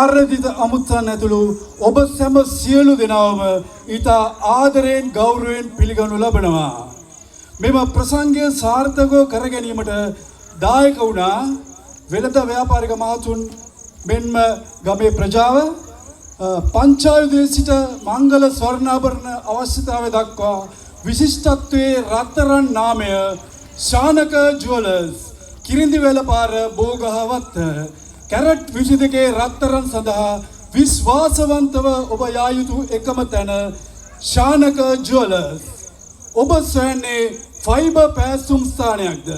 ආරාධිත අමුත්තන් ඇතුළු ඔබ සැම සියලු දෙනාම ඊට ආදරයෙන් ගෞරවයෙන් පිළිගනු ලබනවා. මෙම ප්‍රසංගය සාර්ථකව කර ගැනීමට දායක වුණා වෙළඳ ව්‍යාපාරික මහතුන් මෙන්ම ගමේ ප්‍රජාව පංචායුධයේ සිට මංගල ස්වර්ණාභරණ අවශ්‍යතාවය දක්වා විශිෂ්ටත්වයේ රත්තරන් නාමය ශානක ජුවලර්ස් කිරිඳිවැල පාර බෝගහවත්ත කැරට් 22 රත්තරන් සඳහා විශ්වාසවන්තව ඔබ යා යුතු එකම තැන ශානක ජුවලර්ස්. ඔබ සොයන්නේ ෆයිබර් පැසුම් ස්ථානයක්ද?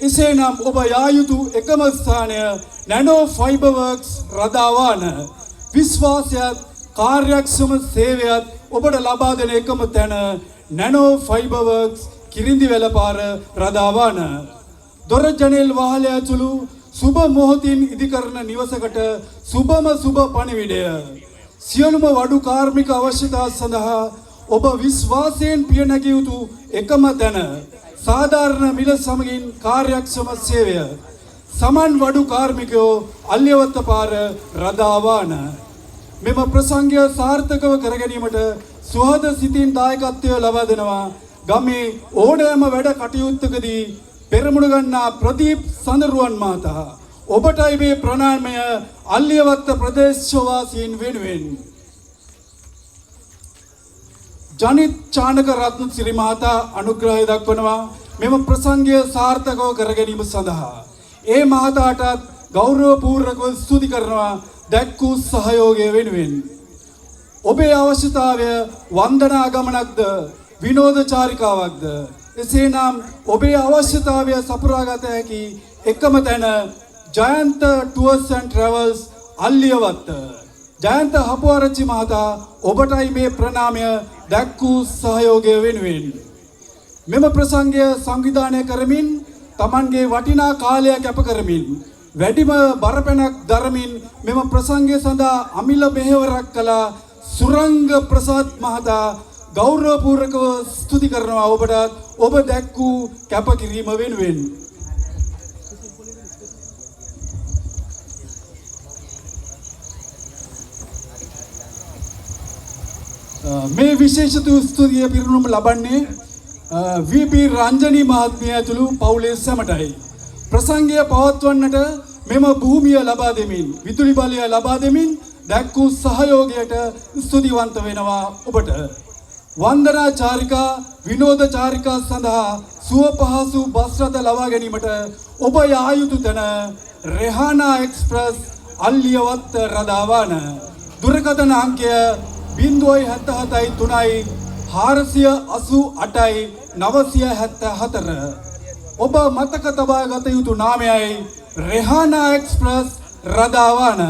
එසේනම් ඔබ යා යුතු එකම ස්ථානය නැනෝ ෆයිබර් වර්ක්ස් රදාවාන. විශ්වාසයත් කාර්යක්ෂම සේවයත් ඔබට ලබා දෙන එකම තැන නැනෝ ෆයිබර් වර්ක්ස් කිරිඳිවැල පාර රදාවාන. දොර ජනෙල් වහලය ඇතුළු සුබ මොහොතින් ඉදිකරන නිවසකට සුබම සුබ පණිවිඩය. සියලුම වඩු කාර්මික අවශ්‍යතා සඳහා ඔබ විශ්වාසයෙන් පිය නැගිය යුතු එකම තැන සාධාරණ මිල සමගින් කාර්යක්ෂම සේවය. සමන් වඩු කාර්මිකයෝ අල්‍යවත්ත පාර රදාවාන. මෙම ප්‍රසංගය සාර්ථකව කර ගැනීමට සුහද සිතින් දායකත්වය ලබා දෙනවා ගමේ ඕනෑම වැඩ කටයුත්තකදී පෙරමුණ ගන්නා ප්‍රදීප් සඳරුවන් මහතා. ඔබටයි මේ ප්‍රණාමය අල්‍යවත්ත ප්‍රදේශවාසීන් වෙනුවෙන්. ජනිත් චානක රත්න සිරි මහතා අනුග්‍රහය දක්වනවා මෙම ප්‍රසංගය සාර්ථකව කර ගැනීම සඳහා. ඒ මහතාටත් ගෞරවපූර්වකව ස්තුති කරනවා දැක් වූ සහයෝගය වෙනුවෙන්. ඔබේ අවශ්‍යතාවය වන්දනා ගමනක්ද විනෝද චාරිකාවක්ද? එසේනම් ඔබේ අවශ්‍යතාවය සපුරාගත හැකි එකම තැන Jayantha tours and travels අල්ලියවත්ත. Jayantha හපුආරච්චි මහතා ඔබටයි මේ ප්‍රණාමය දැක් වූ සහයෝගය වෙනුවෙන්. මෙම ප්‍රසංගය සංවිධානය කරමින් Tamanගේ වටිනා කාලය කැප කරමින් වැඩිම බරපැනක් දරමින් මෙම ප්‍රසංගය සඳහා අමිල මෙහෙවරක් කළ සුරංග ප්‍රසාද් මහතා ගෞරවපූර්වකව ස්තුති කරනවා ඔබට ඔබ දැක් වූ කැපකිරීම වෙනුවෙන්. මේ විශේෂ ස්තුතිය පිරිනුම ලබන්නේ වී.පී. රංජනී මහත්මිය ඇතුළු පවුලේ සැමටයි. ප්‍රසංගය පවත්වන්නට මෙම භූමිය ලබා දෙමින් විදුලි බලය ලබා දෙමින් දැක් වූ සහයෝගයට ස්තුතිවන්ත වෙනවා ඔබට. වන්දනා චාරිකා විනෝද චාරිකා සඳහා සුව පහසු බස් රථ ලබා ගැනීමට ඔබ යා යුතු තැන රෙහානා එක්ස්ප්‍රස් අල්ලියවත්ත රදාවාන. දුරකථන අංකය 077 488 974. ඔබ මතක තබා ගත යුතු නාමයයි රෙහානා එක්ස්ප්‍රස් රදාවාන.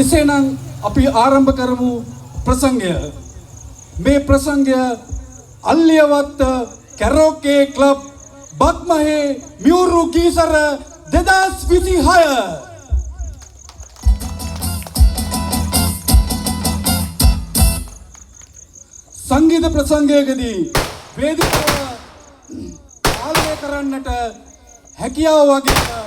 එසේනම් අපි ආරම්භ කරමු ප්‍රසංගය. මේ ප්‍රසංගය අල්ලියවත්ත කැරෝකේ ක්ලබ් බක්මහේ මියුරු ගීසර 2026. සංගීත ප්‍රසංගයකදී වේදිකාව පාලනය කරන්නට හැකියාව වගේ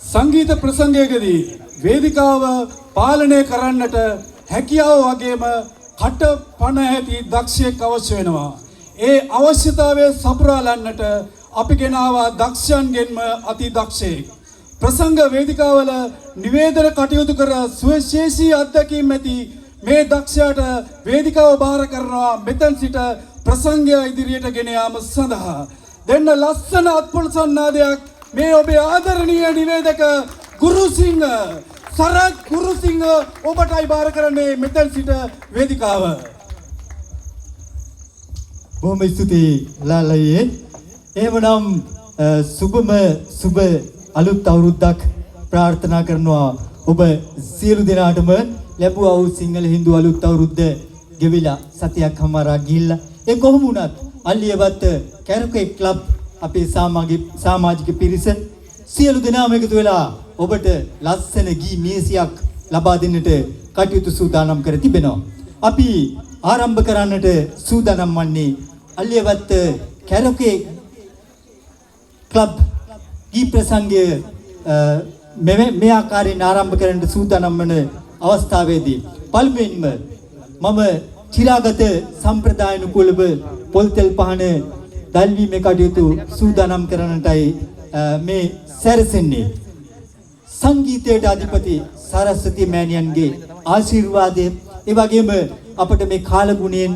සංගීත ප්‍රසංගයකදී වේදිකාව පාලනය කරන්නට හැකියාව වගේම කට පණ ඇති දක්ෂයෙක් අවශ්‍ය වෙනවා. ඒ අවශ්‍යතාවය සපුරාලන්නට අපි ගෙනාවා දක්ෂයන්ගෙන්ම අති දක්ෂයෙක්. ප්‍රසංග වේදිකාවල නිවේදන කටයුතු කර සුවිශේෂී අත්දැකීම් ඇති මේ දක්ෂයාට වේදිකාව බාර කරනවා මෙතෙන් සිට ප්‍රසංගය ඉදිරියට ගෙන යාම සඳහා. දෙන්න ලස්සන අත්පොළසන් නාදයක් මේ ඔබේ ආදරණීය නිවේදක ගුරුසිංහ සරත් ගුරුසිංහ ඔබටයි බාර කරන්නේ මෙතෙන් සිට වේදිකාව. බොහොම ස්තුතියි ලාලයේ. එහෙමනම් සුබ අලුත් අවුරුද්දක් ප්‍රාර්ථනා කරනවා ඔබ සියලු දෙනාටම ලැබුවා වූ සිංහල හින්දු අලුත් අවුරුද්ද ගෙවිලා සතියක් හමාරා ගිහිල්ලා ඒ කොහොම වුණත් අල්ලියවත්ත කැරකේ ක්ලබ් අපේ සමාජික පිරිස සියලු දෙනාම එකතු වෙලා ඔබට ලස්සන ගී මේසියක් ලබා දෙන්නට කටයුතු සූදානම් කර තිබෙනවා. අපි ආරම්භ කරන්නට සූදානම් වන්නේ අල්ලියවත්ත කැරකේ ක්ලබ් ගී ප්‍රසංගය මේ ආකාරයෙන් ආරම්භ කරන්න සූදානම් වන අවස්ථාවේදී පළමුවෙන්ම මම චිරාගත සම්ප්‍රදායනුකූලව පොල්තෙල් පහන දැල්වීමේ කටයුතු සූදානම් කරන්නටයි මේ සැරසෙන්නේ. සංගීතයට අධිපති සරස්වති මෑණියන්ගේ ආශිර්වාදය ඒ වගේම අපිට මේ කාලගුණයෙන්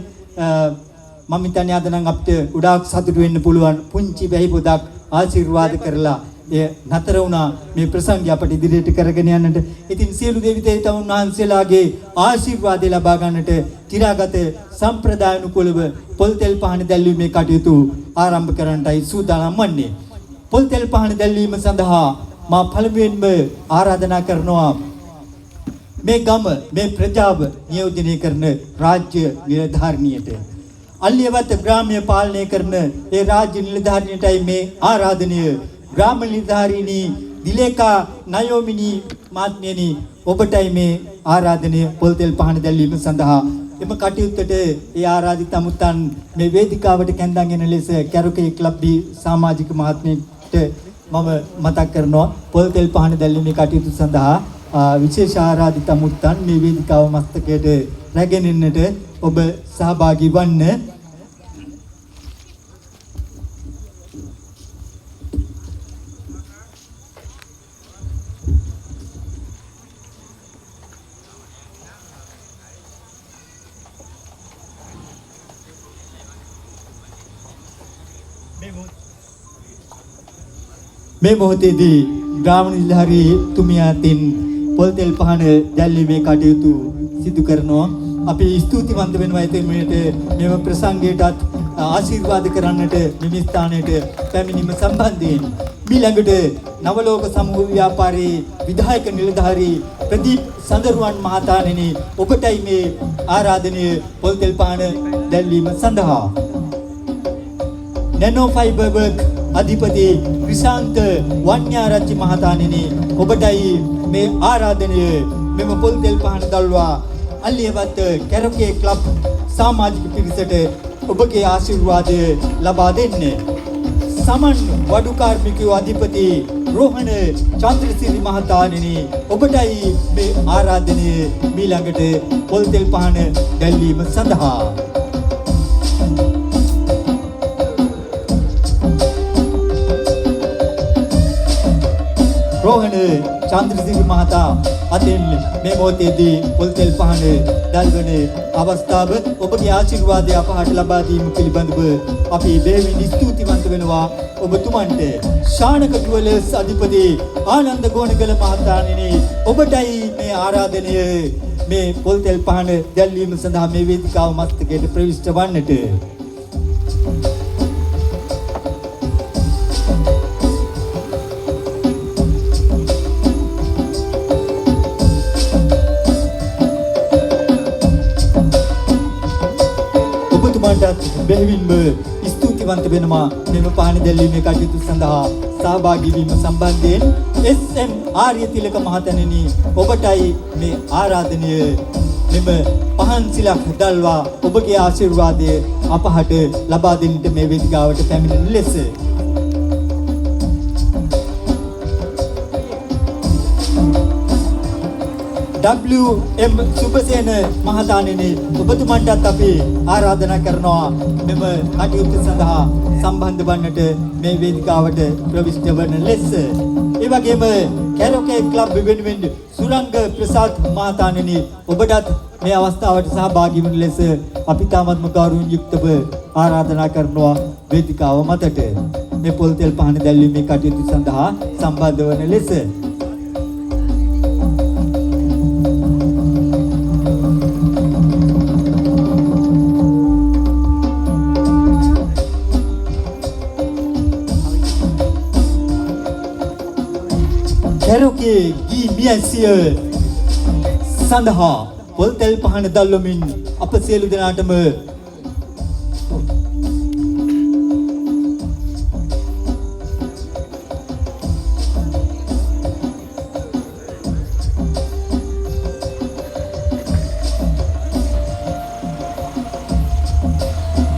මම හිතන්නේ අද නම් අපිට උඩාක් සතුටු වෙන්න පුළුවන් පුංචි වැහි පොදක් ආශිර්වාද කරලා එය නතර වුණා මේ ප්‍රසංගය අපට ඉදිරියට කරගෙන යන්නට. ඉතින් සියලු දෙවි දේවතාවුන් වහන්සේලාගේ ආශිර්වාදය ලබා ගන්නට තිරාගත සම්ප්‍රදායනුකූලව පොල්තෙල් පහන දැල්වීමේ කටයුතු ආරම්භ කරන්නටයි සූදානම් වන්නේ. පොල්තෙල් පහන දැල්වීම සඳහා මා පළමුවෙන්ම ආරාධනා කරනවා මේ ගම මේ ප්‍රජාව නියෝජනය කරන රාජ්‍ය නිලධාරිනියට. අල්ලියවත්ත ග්‍රාමීය පාලනය කරන ඒ රාජ්‍ය නිලධාරිනියටයි මේ ආරාධනය. ග්‍රාම නිලධාරිනී දිලේකා නයෝමිනි මාත්මියනි ඔබටයි මේ ආරාධනය පොල්තෙල් පහන දැල්වීම සඳහා. එම කටයුත්තට ඒ ආරාධිත අමුත්තන් මේ වේදිකාවට කැඳවගෙන ලෙස කැරකේ ක්ලබ් සමාජික මහත්මියට මම මතක් කරනවා පොල්තෙල් පහන දැල්වීමේ කටයුතු සඳහා විශේෂ ආරාධිත අමුත්තන් මේ වේදිකාව මස්තකයට රැගෙන එන්නට ඔබ සහභාගී වන්න. මේ මොහොතේදී ග්‍රාම නිලධාරී තුමියාටින් පොල්තෙල් පහන දැල්වීමේ කටයුතු සිදු කරනවා. අපි ස්තුතිවන්ත වෙනවා එතෙමට මෙම ප්‍රසංගයටත් ආශිර්වාද කරන්නට මෙම ස්ථානයට පැමිණීම සම්බන්ධයෙන්. ඊළඟට නවලෝක සමූහ ව්‍යාපාරයේ විධායක නිලධාරී ප්‍රදීප් සඳරුවන් මහතාණෙනි ඔබටයි මේ ආරාධනය පොල්තෙල් පහන දැල්වීම සඳහා. නැනෝ ෆයිබර් වර්ක් අධිපති විශාන්ත වන්‍යාරච්චි මහතාණෙනි ඔබටයි මේ ආරාධනය මෙම පොල්තෙල් පහන දල්වා අල්ලියවත්ත කැරකේ ක්ලබ් සමාජික පිරිසට ඔබගේ ආශිර්වාදය ලබා දෙන්න. සමන් වඩු කාර්මිකයෝ අධිපති රෝහණ චන්ද්‍රසිරි මහතාණෙනි ඔබටයි මේ ආරාධනය ඊළඟට පොල්තෙල් පහන දැල්වීම සඳහා. රෝහණ චන්ද්‍රසිරි මහතා අතින් මේ මොහොතේදී පොල්තෙල් පහන දැල්වන අවස්ථාව ඔබගේ ආශිර්වාදය අපහට ලබා දීම පිළිබඳව අපි දෙවියන් ස්තුතිවන්ත වෙනවා ඔබතුමන්ට. ශානක ජුවලර්ස් අධිපති ආනන්ද ගෝණගල මහතාණෙනි ඔබටයි මේ ආරාධනය මේ පොල්තෙල් පහන දැල්වීම සඳහා මේ වේදිකාව මස්තකයට ප්‍රවිෂ්ඨ වන්නට. බෙහෙවින්ම ස්තුතිවන්ත වෙනවා මෙම පහන දැල්වීමේ කටයුතු සඳහා සහභාගී වීම සම්බන්ධයෙන්. SM ආර්යතිලක මහතණෙනි ඔබටයි මේ ආරාධනය මෙම පහන් සිලක් දල්වා ඔබගේ ආශිර්වාදය අපහට ලබා දෙන්නට මේ වේදිකාවට පැමිණෙන ලෙස. WM සුබසේන මහතාණෙනි ඔබතුමන්ටත් අපි ආරාධනා කරනවා මෙම කටයුතු සඳහා සම්බන්ධ වන්නට මේ වේදිකාවට ප්‍රවිෂ්ඨ වන ලෙස. ඒ වගේම කැරොකේ ක්ලබ් වෙනුවෙන් සුරංග ප්‍රසාද් මහතාණෙනි ඔබටත් මේ අවස්ථාවට සහභාගී වන ලෙස අපි තාමත්ම ගෞරවයෙන් යුක්තව ආරාධනා කරනවා වේදිකාව මතට මේ පොල් තෙල් පහන දැල්වීමේ කටයුතු සඳහා සම්බන්ධ වන ලෙස. කැරොකේ ගී මියසිය සඳහා පොල් තෙල් පහන දැල්වමින් අප සියලු දෙනාටම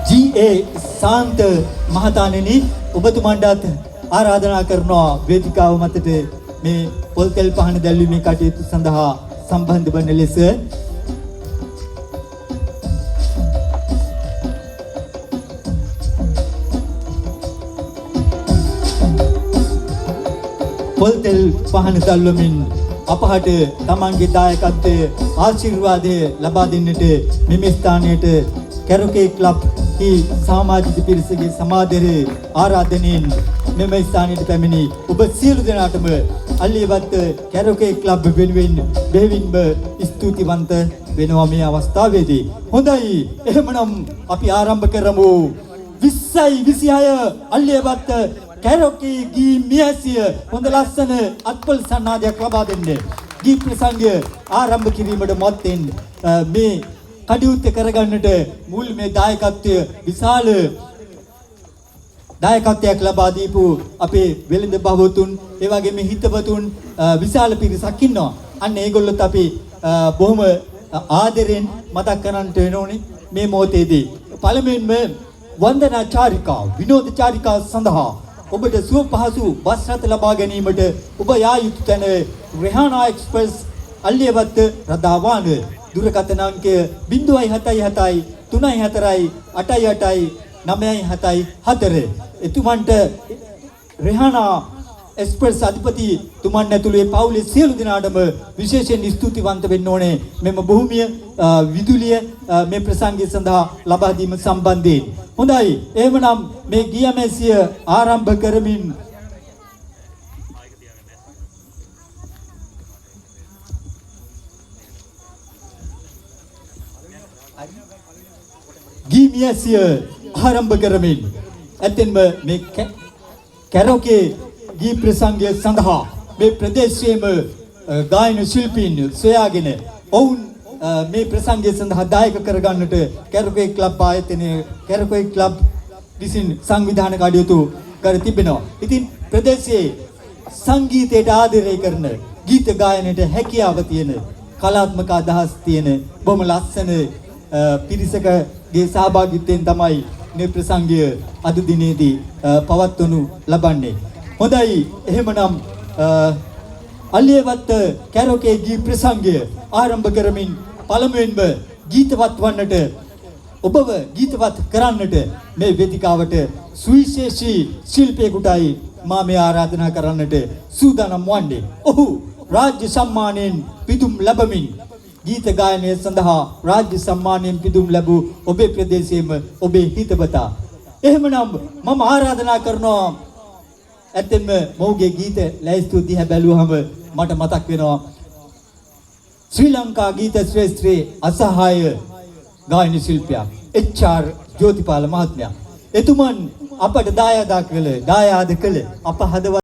GA සාන්ත මහතාණෙනි ඔබතුමන්ටත් ආරාධනා කරනවා වේදිකාව මතට මේ පොල් තෙල් පහන දැල්වීමේ කටයුතු සඳහා සම්බන්ධ වන ලෙස. පොල් තෙල් පහන දැල්වමින් අපහට තමන්ගේ දායකත්වය ආශිර්වාදය ලබා දෙන්නට මෙම ස්ථානයට කැරොකේ ක්ලබ් සමාජික පිරිසගේ සමාදරේ ආරාධනෙන් මෙම ස්ථානයට පැමිණි ඔබ සියලු දෙනාටම අල්ලියවත්ත කැරොකේ ක්ලබ් වෙනුවෙන් බෙහෙවින්ම ස්තුතිවන්ත වෙනවා මේ අවස්ථාවේදී. හොඳයි, එහෙමනම් අපි ආරම්භ කරමු. 20යි 26 අල්ලියවත්ත කැරොකේ ගී මියසිය හොඳ ලස්සන අත්පොල් සන්නාදයක් ලබා දෙන්නේ. ගී ප්‍රසංගය ආරම්භ කිරීමට මොත්තෙන් මේ කටයුත්ත කරගන්නට මුල් මේ දායකත්වය විශාල දායකත්වයක් ලබා දීපු අපේ වෙළඳ බහවතුන් ඒ වගේම හිතවතුන් විශාල පිරිසක් ඉන්නවා. අන්න ඒගොල්ලොත් අපි බොහොම ආදරෙන් මතක් කරන්නට වෙනෝනේ මේ මොහොතේදී. පළමුවෙන්ම වන්දනා චාරිකාව විනෝද චාරිකාව සඳහා ඔබට සුව පහසු බස් රථ ලබා ගැනීමට ඔබ යා යුතු තැන රෙහානා එක්ස්ප්‍රස් අල්ලියවත්ත රදාවාන දුරකථන අංකය 077 34 88 974. එතුමන්ට රෙහානා එක්ස්ප්‍රස් අධිපති තුමන් ඇතුළේ පවුලේ සියලු දෙනාටම විශේෂයෙන් ස්තුතිවන්ත වෙන්න ඕනේ මෙම භූමිය විදුලිය මේ ප්‍රසංගය සඳහා ලබා දීම සම්බන්ධයෙන්. හොඳයි, එහෙමනම් මේ ගියමැසිය ආරම්භ කරමින් ගීමියසිය ආරම්භ කරමින් ඇත්තෙන්ම මේ කැරොකේ ගී ප්‍රසංගය සඳහා මේ ප්‍රදේශයේම ගායන ශිල්පීන් සොයාගෙන ඔවුන් මේ ප්‍රසංගය සඳහා දායක කරගන්නට කැරොකේ ක්ලබ් ආයතනය කැරොකේ ක්ලබ් විසින් සංවිධානය කටයුතු කර තිබෙනවා. ඉතින් ප්‍රදේශයේ සංගීතයට ආදරය කරන ගීත ගායනයට හැකියාව තියෙන කලාත්මක අදහස් තියෙන බොහොම ලස්සන පිරිසකගේ සහභාගීත්වයෙන් තමයි මේ ප්‍රසංගය අද දිනේදී පවත්වනු ලබන්නේ. හොඳයි, එහෙමනම් අල්ලියවත්ත කැරොකේ ගී ප්‍රසංගය ආරම්භ කරමින් පළමුවෙන්ම ගීතවත් වන්නට ඔබව ගීතවත් කරන්නට මේ වේදිකාවට සුවිශේෂී ශිල්පියෙකුටයි මා මේ ආරාධනා කරන්නට සූදානම් වන්නේ. ඔහු රාජ්‍ය සම්මානයෙන් පිදුම් ලැබමින් ගීත ගායනය සඳහා රාජ්‍ය සම්මානයෙන් පිදුම් ලැබූ ඔබේ ප්‍රදේශයේම ඔබේ හිතවතා. එහෙමනම් මම ආරාධනා කරනවා ඇත්තෙන්ම මොහුගේ ගීත ලැයිස්තුව දිහා බැලුවහම මට මතක් වෙනවා ශ්‍රී ලංකා ගීත ශ්‍රේෂ්ඨයේ අසහාය ගායන ශිල්පියා HR ජෝතිපාල මහත්මයා. එතුමන් අපට දායාද කළ අප හදවත්